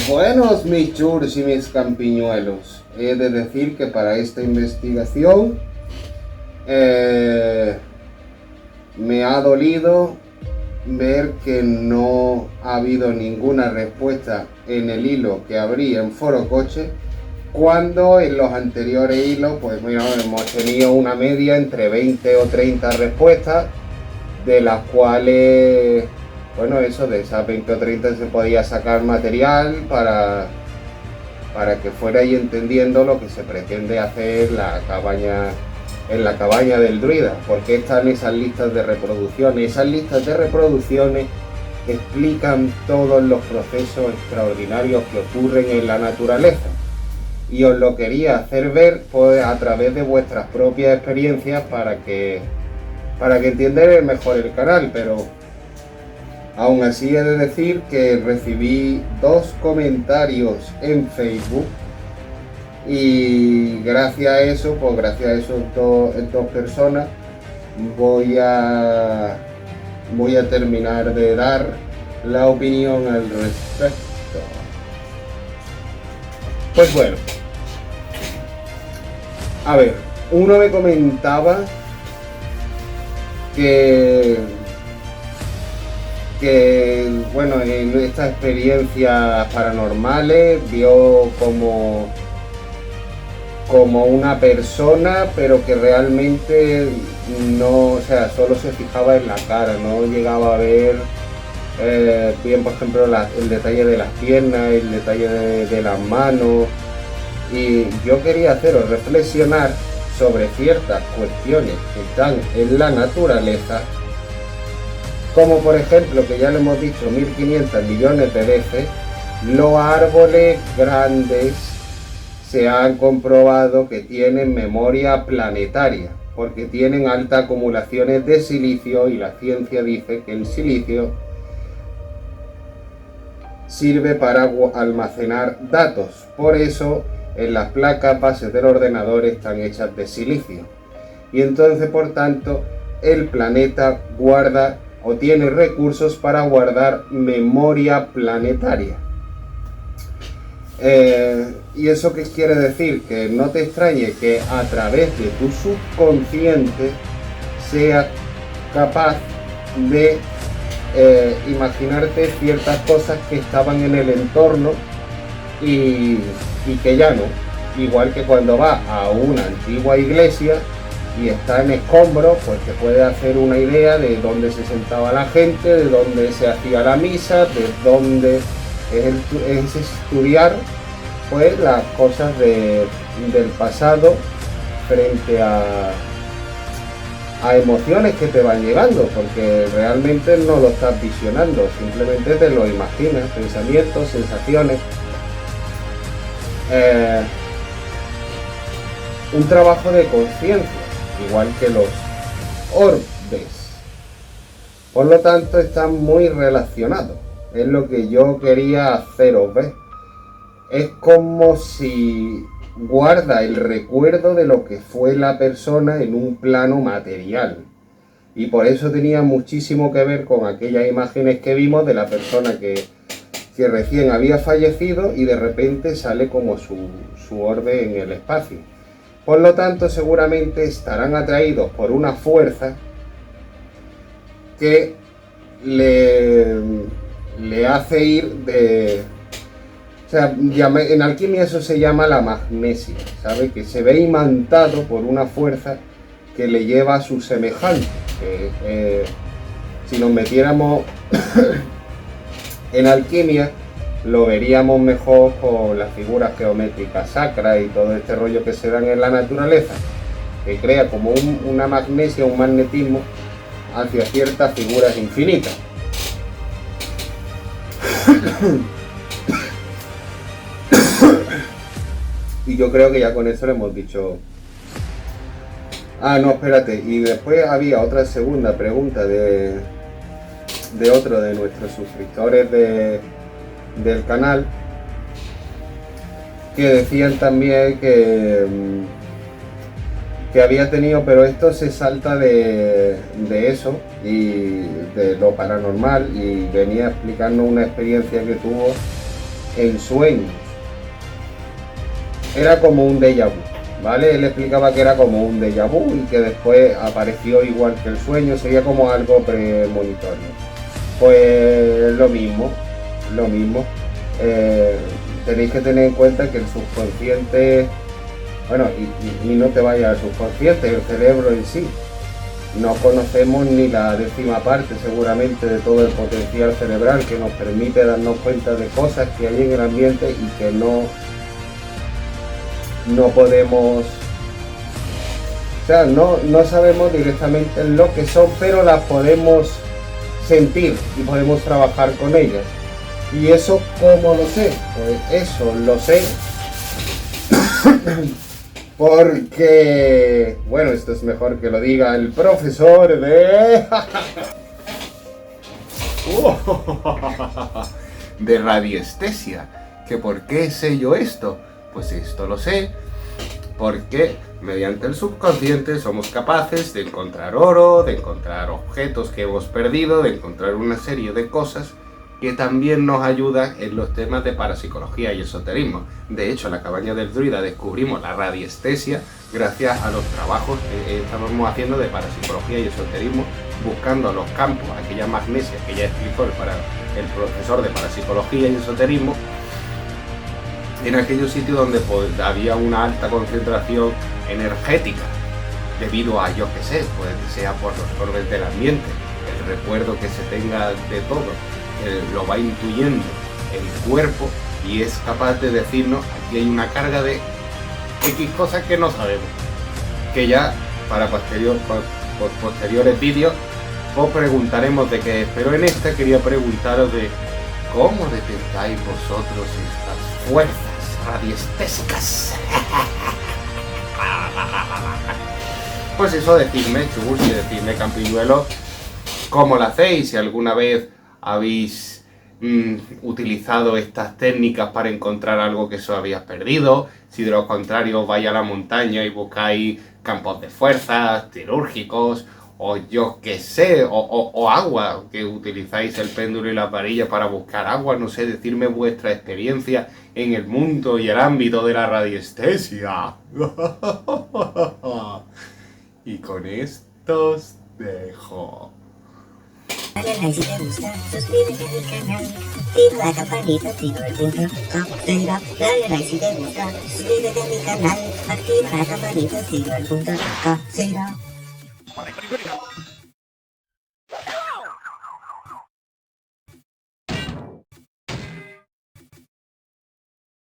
Buenos mis churs y mis campiñuelos, he de decir que para esta investigación me ha dolido ver que no ha habido ninguna respuesta en el hilo que abrí en Foro Coche, cuando en los anteriores hilos pues mira, hemos tenido una media entre 20 o 30 respuestas, de las cuales bueno, eso de esas 20 o 30 se podía sacar material para que fuerais entendiendo lo que se pretende hacer en la cabaña del druida. Porque están esas listas de reproducciones. Esas listas de reproducciones explican todos los procesos extraordinarios que ocurren en la naturaleza. Y os lo quería hacer ver pues, a través de vuestras propias experiencias para que entiendáis mejor el canal, pero aún así he de decir que recibí 2 comentarios en Facebook y gracias a eso, pues gracias a esas dos personas voy a terminar de dar la opinión al respecto. Pues bueno, a ver, uno me comentaba que bueno, en estas experiencias paranormales vio como una persona, pero que realmente no, o sea, solo se fijaba en la cara, no llegaba a ver bien, por ejemplo, el detalle de las piernas, el detalle de las manos. Y yo quería haceros reflexionar sobre ciertas cuestiones que están en la naturaleza, como por ejemplo, que ya lo hemos dicho 1500 millones de veces, los árboles grandes se han comprobado que tienen memoria planetaria, porque tienen altas acumulaciones de silicio, y la ciencia dice que el silicio sirve para almacenar datos. Por eso en las placas bases del ordenador están hechas de silicio. Y entonces, por tanto, el planeta guarda o tiene recursos para guardar memoria planetaria. ¿Y eso qué quiere decir? Que no te extrañe que a través de tu subconsciente seas capaz de imaginarte ciertas cosas que estaban en el entorno y que ya no. Igual que cuando vas a una antigua iglesia y está en escombros, pues te puedes hacer una idea de dónde se sentaba la gente, de dónde se hacía la misa, de dónde es estudiar pues las cosas del pasado frente a emociones que te van llegando, porque realmente no lo estás visionando, simplemente te lo imaginas, pensamientos, sensaciones. Un trabajo de conciencia, igual que los orbes. Por lo tanto, están muy relacionados. Es lo que yo quería haceros ver. Es como si guarda el recuerdo de lo que fue la persona en un plano material. Y por eso tenía muchísimo que ver con aquellas imágenes que vimos de la persona que recién había fallecido y de repente sale como su orbe en el espacio. Por lo tanto, seguramente estarán atraídos por una fuerza que le hace ir de... O sea, en alquimia eso se llama la magnesia, ¿sabe? Que se ve imantado por una fuerza que le lleva a su semejante. Si nos metiéramos en alquimia, lo veríamos mejor con las figuras geométricas sacras y todo este rollo que se dan en la naturaleza, que crea como una magnesia, un magnetismo hacia ciertas figuras infinitas. Y yo creo que ya con eso le hemos dicho... Ah, no, espérate. Y después había otra segunda pregunta de otro de nuestros suscriptores del canal, que decían también que había tenido, pero esto se salta de eso y de lo paranormal, y venía explicando una experiencia que tuvo en sueños. Era como un déjà vu, ¿vale? Él explicaba que era como un déjà vu y que después apareció igual que el sueño, sería como algo premonitorio. Pues lo mismo. Tenéis que tener en cuenta que el subconsciente, bueno, y no te vayas al subconsciente, el cerebro en sí. No conocemos ni la 10ª parte seguramente de todo el potencial cerebral que nos permite darnos cuenta de cosas que hay en el ambiente y que no podemos, o sea, no sabemos directamente lo que son, pero las podemos sentir y podemos trabajar con ellas. ¿Y eso cómo lo sé? Pues eso lo sé porque, bueno, esto es mejor que lo diga el profesor de radiestesia. ¿Que por qué sé yo esto? Pues esto lo sé porque mediante el subconsciente somos capaces de encontrar oro, de encontrar objetos que hemos perdido, de encontrar una serie de cosas que también nos ayudan en los temas de parapsicología y esoterismo. De hecho, en la cabaña del druida descubrimos la radiestesia gracias a los trabajos que estábamos haciendo de parapsicología y esoterismo, buscando los campos, aquella magnesia que ya explicó el profesor de parapsicología y esoterismo, en aquellos sitios donde había una alta concentración energética, debido a, yo que sé, puede que sea por los orbes del ambiente, el recuerdo que se tenga de todo, lo va intuyendo el cuerpo y es capaz de decirnos, aquí hay una carga de X cosas que no sabemos, que ya para posteriores vídeos os preguntaremos de qué es, pero en esta quería preguntaros de cómo detectáis vosotros estas fuerzas radiestésicas. Pues eso, decidme, chus, y decidme, campilluelos, cómo lo hacéis, si alguna vez habéis utilizado estas técnicas para encontrar algo que os habías perdido, si de lo contrario vais a la montaña y buscáis campos de fuerzas, quirúrgicos, o yo que sé, o agua, que utilizáis el péndulo y la varilla para buscar agua, no sé, decirme vuestra experiencia en el mundo y el ámbito de la radiestesia. Y con esto os dejo. Dale like si te gusta, suscríbete a mi canal, activa la campanita, activa el punto casera. Dale like si te gusta, suscríbete a mi canal, activa la campanita, activa el punto casera.